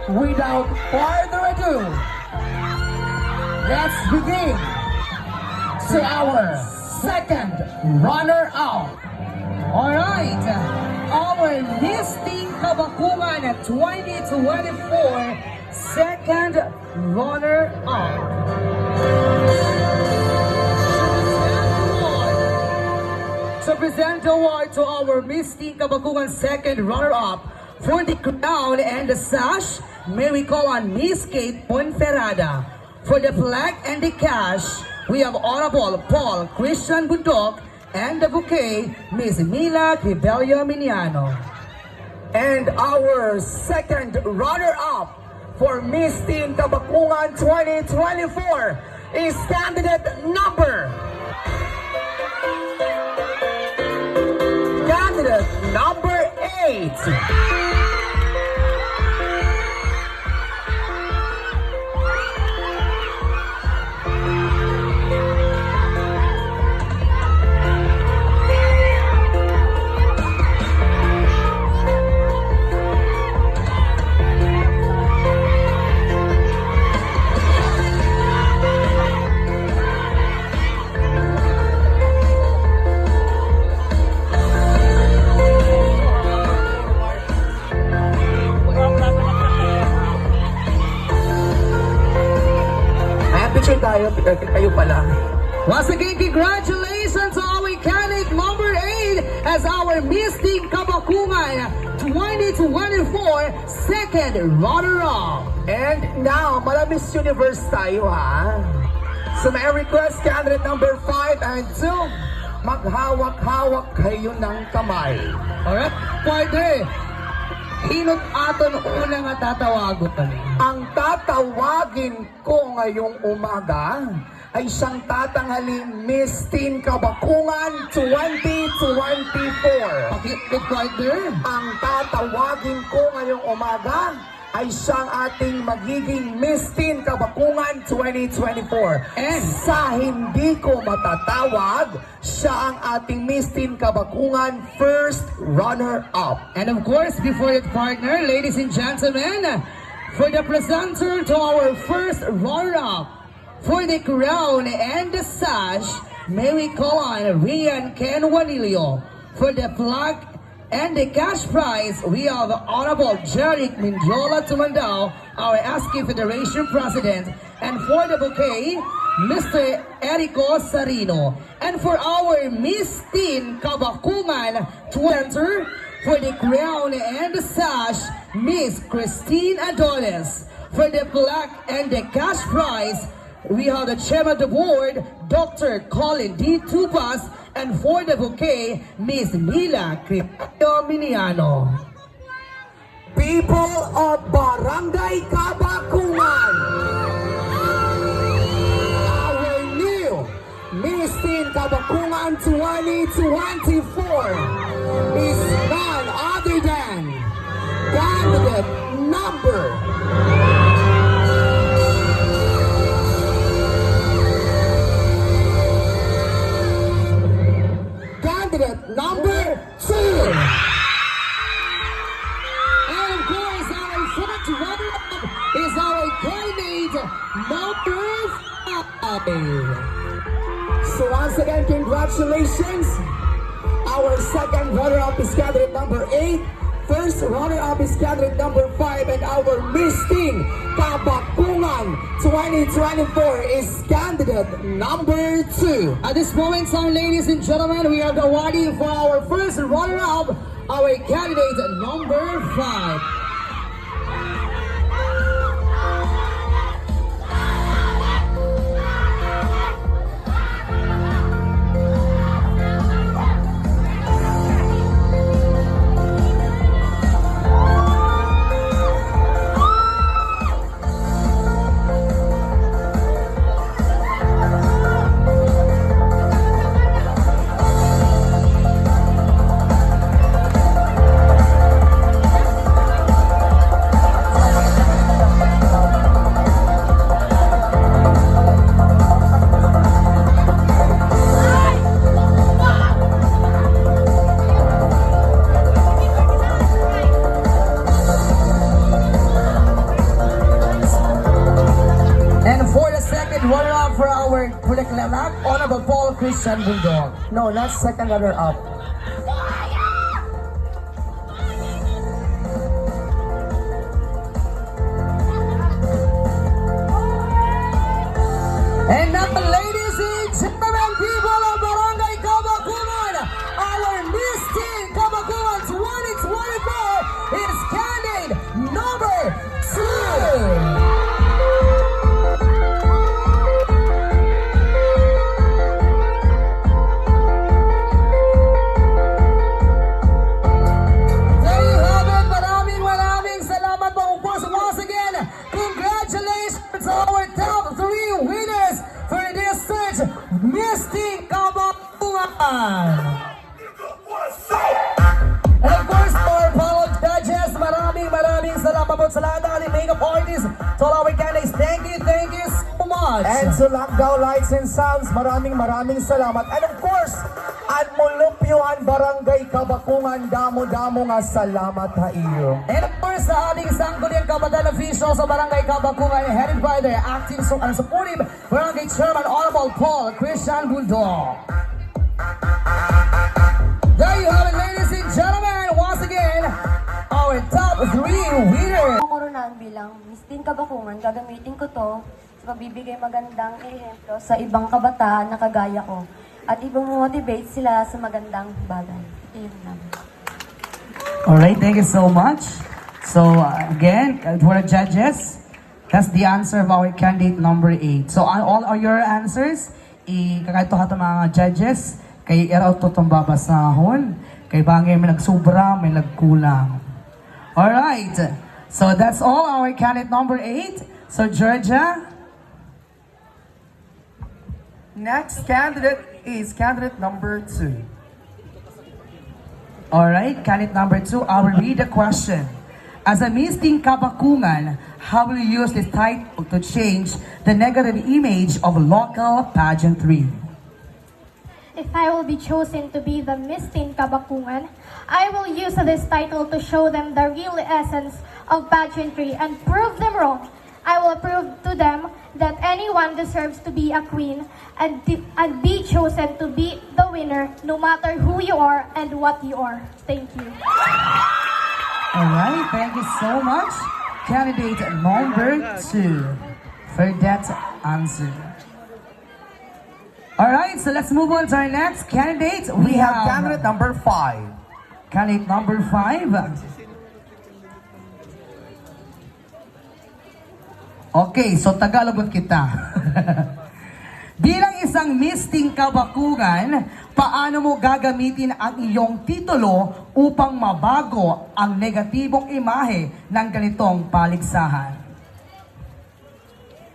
without further ado, let's begin to our second runner-up. Alright, our listing Kabakungan 2024 second runner-up. To present the award to our Miss Teen Kabakungan second runner-up for the crown and the sash, may we call on Miss Kate Ponferrada. For the flag and the cash, we have Honorable Paul Christian Bundok, and the bouquet, Miss Mila Cribello Miniano. And our second runner-up for Miss Teen Kabakungan 2024 is candidate number 8. Kayo pala. Once again, congratulations to our candidate number 8 as our Miss Teen Kabakungan 2024 second runner-up. And now, Miss Universe tayo ha. So may request candidate number 5 and 2, maghawak-hawak kayo ng kamay. Alright, partner. Hinot aton una nga tatawago kami. Ang tatawagin ko ngayong umaga ay siyang tatanghali Miss Teen Kabakungan 2024. Pakit partner. Ang tatawagin ko ngayong umaga ay siyang ating magiging Miss Teen Kabakungan 2024. And sa hindi ko matatawag, siya ang ating Miss Teen Kabakungan first runner-up. And of course, before that partner, ladies and gentlemen, for the presenter to our first runner-up, for the crown and the sash, may we call on Rian Ken Juanilio. For the flag and the cash prize, we have Honorable Jeric Mindiola Tumandao, our ASCII Federation President. And for the bouquet, Mr. Erico Sarino. And for our Miss Teen Kabakungan 20, for the crown and the sash, Miss Christine Adonis. For the plaque and the cash prize, we have the chairman of the board, Dr. Colin D. Tupas. And for the bouquet, Miss Mila Cribello Miniano. People of Barangay Kabakungan, our new Miss Teen Kabakungan 2024 is none other than candidate number number 2. And of course, our first runner-up is our candidate number 5. So once again, congratulations. Our second runner-up is candidate number 8. First runner-up is candidate number 5. And our Miss Teen Kabakungan 2024 is candidate number 2. At this moment, some ladies and gentlemen, we are awarding for our first runner-up, our candidate number 5. for the Clark, Honorable Paul Christian Bundog. No, not second runner-up. And now, ladies and gentlemen, people of Barangay Kabakungan, our Miss Teen Kabakungan 2024 is candidate number 2. There you have it. Maraming salamat po. Of course, once again, congratulations to our top 3 winners for this search, Misty Kabakungan. And of course, for our fellow judges, maraming salamat po sa lahat ng ating makeup artists. To all our candidates, thank you so much. And to Langgao Lights and Sounds, maraming salamat. And of course, at Molupyuan Barangay Kabakungan, damo-damo nga salamat ha iyo. And of course, sa ating sangguniang kabataan officials sa Barangay Kabakungan, headed by the acting and supportive Barangay Chairman Honorable Paul Christian Bundog. There you have it, ladies and gentlemen. Once again, our top 3 winners. Ako Ronan bilang Miss Teen Kabakungan, gagamitin ko to sa pagbibigay magandang ehemplo sa ibang kabataan na kagaya ko at i-motivate sila sa magandang bagay. Ito yun namin. Alright, thank you so much. So, again, for the judges, that's the answer of our candidate number 8. So, all of your answers, ikakaito ka mga judges, kay iraw to itong babasahon, kay bangay may nagsubra, may nagkulang. Alright, so that's all our candidate number 8. So, Georgia, Next candidate is candidate number 2. alright, candidate number 2, I will read the question. As a Miss Teen Kabakungan, how will you use this title to change the negative image of local pageantry? If I will be chosen to be the Miss Teen Kabakungan, I will use this title to show them the real essence of pageantry and prove them wrong. I will prove to them that anyone deserves to be a queen and be chosen to be the winner no matter who you are and what you are. Thank you. Alright, thank you so much. Candidate number 2 for that answer. Alright, so let's move on to our next candidate. We have candidate number 5. Candidate number 5. Okay, so Tagalog kita. Bilang isang Miss Teen Kabakungan, paano mo gagamitin ang iyong titulo upang mabago ang negatibong imahe ng ganitong paligsahan?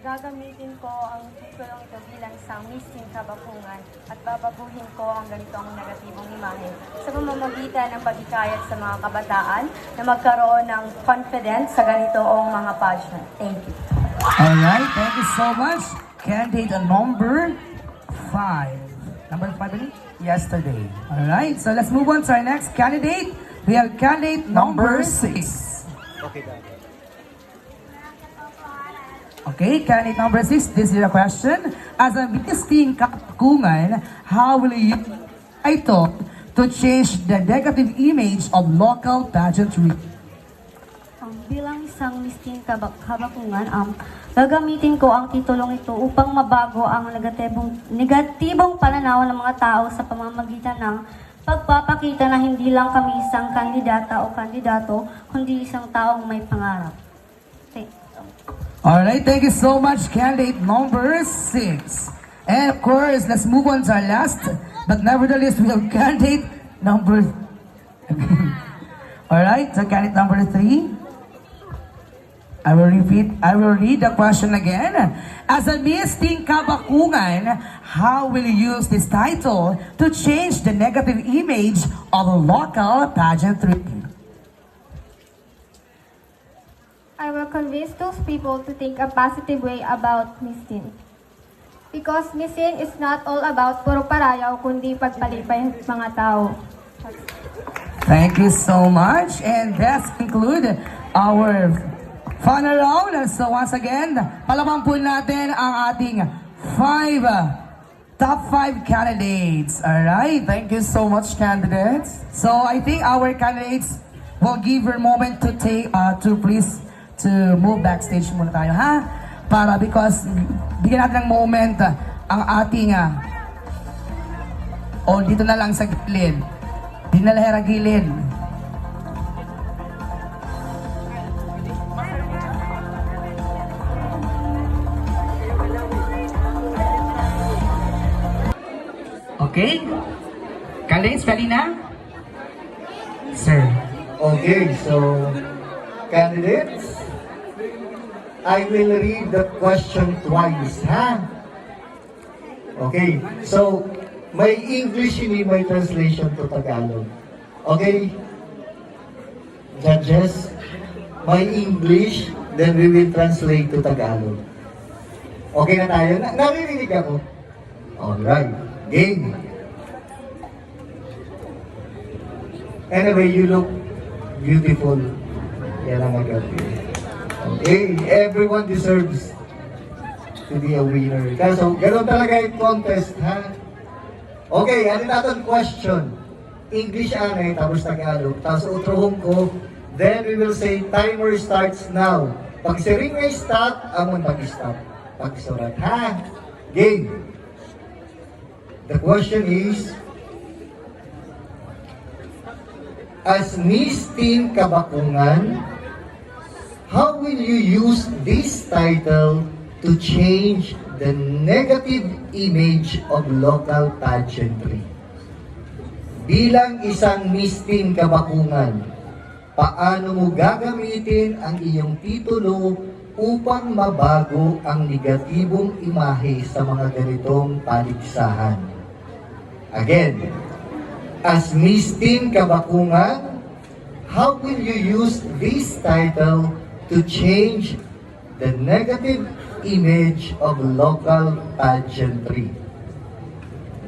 Gagamitin ko ang titulong ito bilang isang Miss Teen Kabakungan at babaguhin ko ang ganitong negatibong imahe sa pamamagitan ng pagkikayat sa mga kabataan na magkaroon ng confidence sa ganitoong mga pageant. Thank you. Alright, thank you so much. Candidate number 5. Number 5 ulit? Yesterday. Alright, so let's move on to our next candidate. We have candidate number 6. Okay, candidate number 6, this is the question. As a Miss Teen Kabakungan, how will you ito to change the negative image of local pageantry? Bilang isang Miss Teen Kabakungan, gagamitin ko ang titulong ito upang mabago ang negatibong pananaw ng mga tao sa pamamagitan ng pagpapakita na hindi lang kami isang kandidata o kandidato, kundi isang taong may pangarap. Alright, thank you so much, candidate number 6. And of course, let's move on to our last, but nevertheless, we have candidate number... Alright, so candidate number 3. I will read the question again. As a Miss Teen Kabakungan, how will you use this title to change the negative image of local pageantry? I will convince those people to think a positive way about Miss Teen. Because Miss Teen is not all about puro parayaw, kundi pagpalipay mga tao. Thank you so much. And that conclude our final round. So once again, palaman po natin ang ating 5 top 5 candidates. Alright? Thank you so much, candidates. So I think our candidates will give her moment to take to please to move backstage muna tayo, ha? Para because bigyan natin ng moment ang ating dito na lang sa gilid. Di na lahera gilid. Okay? Candidates, ready na? Sir. Okay, so candidates, I will read the question twice, ha? Okay, so may English hindi may translation to Tagalog. Okay? Judges, may English, then we will translate to Tagalog. Okay na tayo? Naririnig ako? Alright, game. Anyway, you look beautiful. Yan ang magabi. Okay, everyone deserves to be a winner. So, ganoon talaga yung contest, ha? Okay, ano natin question? English ane, tapos Tagalog. Tapos utrohong ko, then we will say, timer starts now. Pag si ring ay start, amon mag-stop. Pag-surat, ha? Game. The question is, as Miss Teen Kabakungan, how will you use this title to change the negative image of local pageantry? Bilang isang Miss Teen Kabakungan, paano mo gagamitin ang iyong titulo upang mabago ang negatibong imahe sa mga ganitong paligsahan? Again, as Miss Teen Kabakungan, how will you use this title to change the negative image of local pageantry?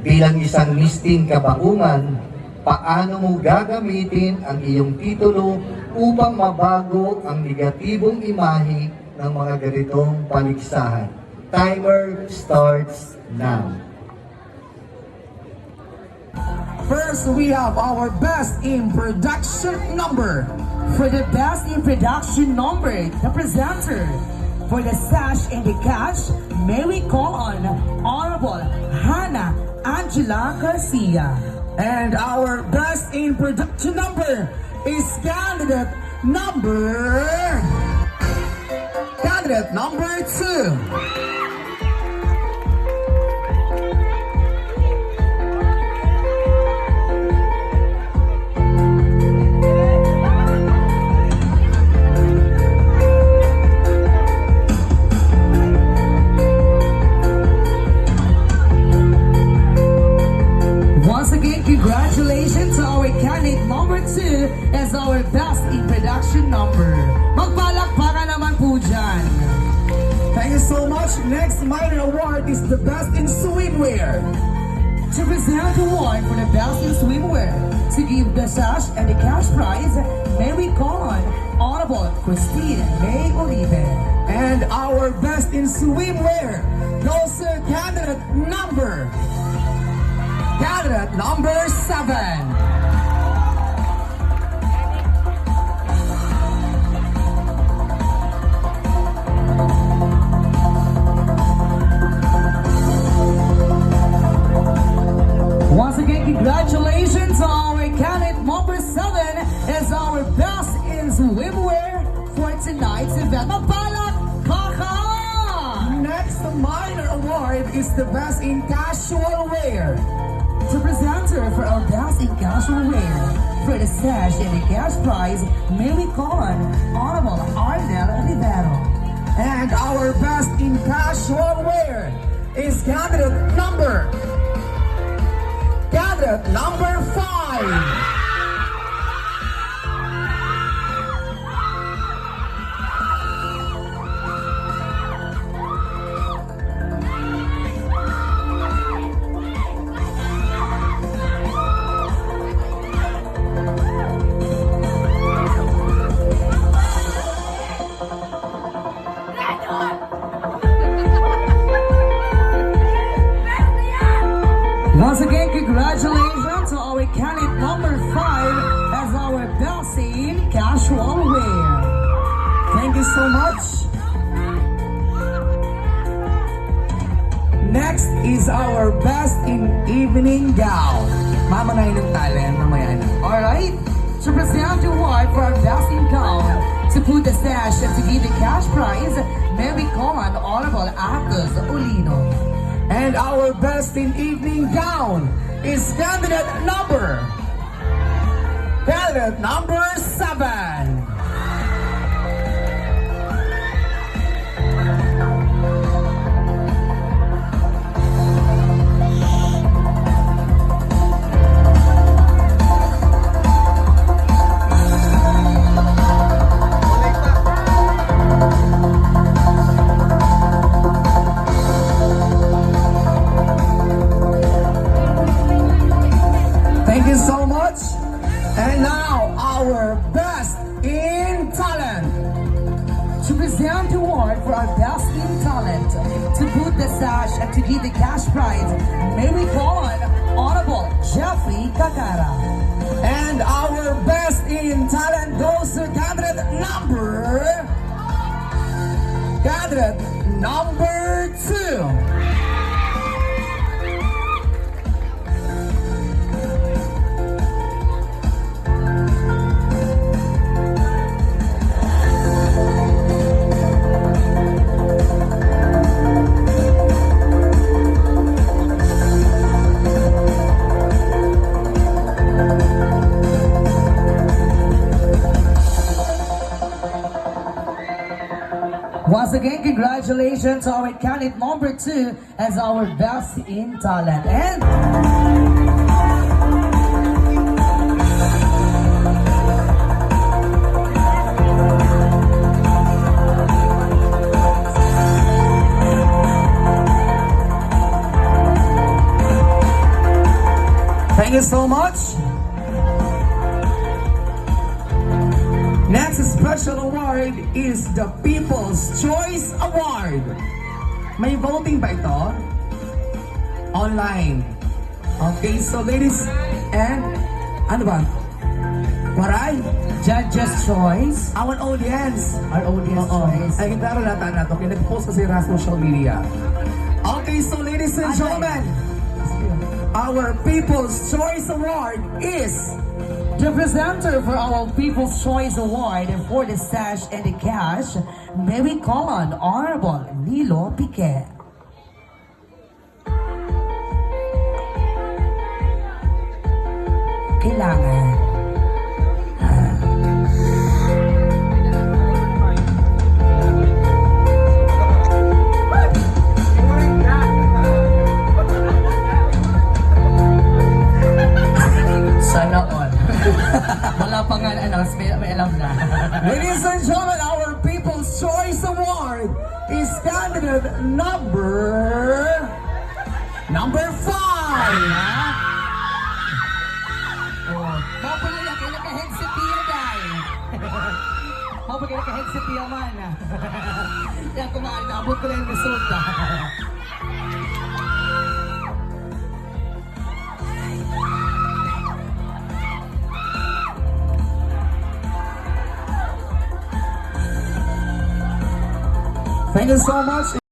Bilang isang Miss Teen Kabakungan, paano mo gagamitin ang iyong titulo upang mabago ang negatibong imahe ng mga ganitong paligsahan? Timer starts now. First, we have our best in production number. For the best in production number, the presenter for the Sash and the Cash, may we call on Honorable Hannah Angela Garcia. And our best in production number is candidate number 2. Once again, congratulations to our candidate number 2 as our best in production number. Magpalakpakan naman po dyan. Thank you so much. Next minor award is the best in swimwear. To present the award for the best in swimwear, to give the Sash and the Cash prize, may we call on Honorable Christine May Olive. And our best in swimwear goes to candidate number 7. Once again, congratulations to our candidate number 7 as our best in swimwear for tonight's event. Mapalak Kaka! Next minor award is the best in casual wear. To present her for our best in casual wear for the Sash and the Cash prize, may we call on Honorable Arnel Rivero. And our best in casual wear is candidate number 5. Once again, congratulations to our candidate number 5 as our best in casual wear. Thank you so much. Next is our best in evening gown. Mamanayin ng talent, mamaya na. Alright, to present the award for our best in gown, to put the sash and to give the cash prize, may we call on Honorable Atos Ulino. And our best in evening gown is candidate number 7. Thank you so much. And now, our best in talent. To present the award for our best in talent, to put the sash and to give the cash prize, may we call on Honorable Jeffrey Kakara. And our best in talent goes to candidate number 2. Once again, congratulations to our candidate number 2 as our best in talent. And Thank you so much. Next special award is the People's Choice Award. May voting ba ito? Online. Okay, so ladies and ano ba? Waray? Judge's Choice, Our audience. our audience choice. Ay, hindi natin na ito. Pinag-post kasi sa social media. Okay, so ladies and gentlemen, our People's Choice Award is The presenter for our People's Choice Award for the sash and the cash, may we call on Honorable Nilo Piquet. Kailangan. Sana all. Wala pa nga announce, may alam na. Ladies and gentlemen, our People's Choice Award is candidate number 5. Oh, mapala yan, kaya naka-headset niya, guy. Mapala kaya naka-headset niya man. Yan, kumain, naabot ko na yung resulta. Thank you so much.